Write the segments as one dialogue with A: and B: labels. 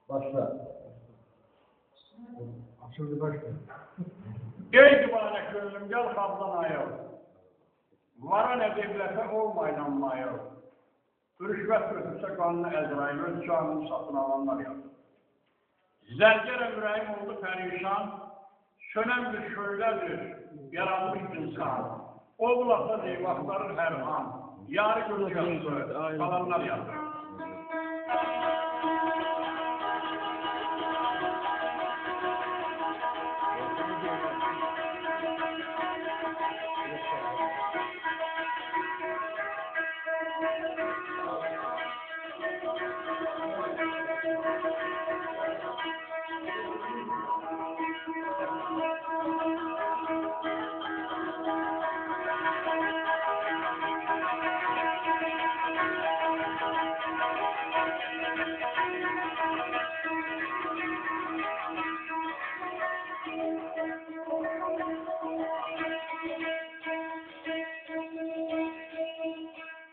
A: Başla. Şimdi başla.
B: Ey mübarek gönlüm gel kabdan ayıl. Varan devlete olmayla mayıl. Rüşvet götürse kanını Ezrail, öz canını satın alanlar ya. Zerger Ebrahim oldu perişan, sönen bir şöyledir, yaranmış insan. O bulakta deyvakların her an, yarı gözcası, kalanlar yazır.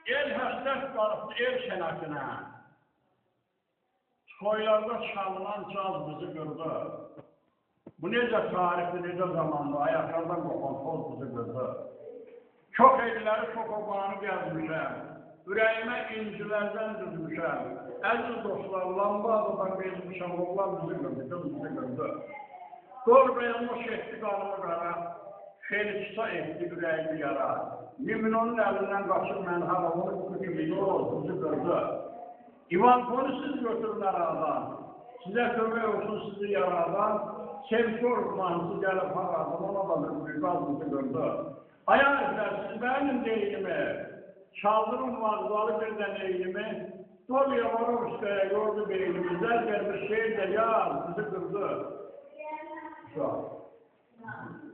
B: El həsrət qalıbdı el şənəkinə, soylarda çalınan caz bizi qırdı. Bu necə tarixli, necə zamanlı, ayaqlardan qopan toz bizi qırdı. Çox elləri, çox obanı gəzmişəm, ürəyimə incilərdən düzmüşəm. Əziz dostlar, lamba adadan bezmişəm, oğlan bizi qırdı, qız bizi qırdı. Qor beyanmış etdi qanımı qara, Felixsa etdi ürəyimi yara. Miminonun əlindən qaçır mən havamını kimi yol, bizi qırdı. İvan polisiz götürün aradan, sizə kömək olsun sizi yaradan, sevgi ormanısı gəlib haradan, ona da bir qaz bizi qırdı. Ayariflər, siz mənim deyilimi, çaldırın mağzalı bir dəneyimi, Dolya Varovskaya gördü beynimi, zərgər bir şey de yar, bizi qırdı. Şu an.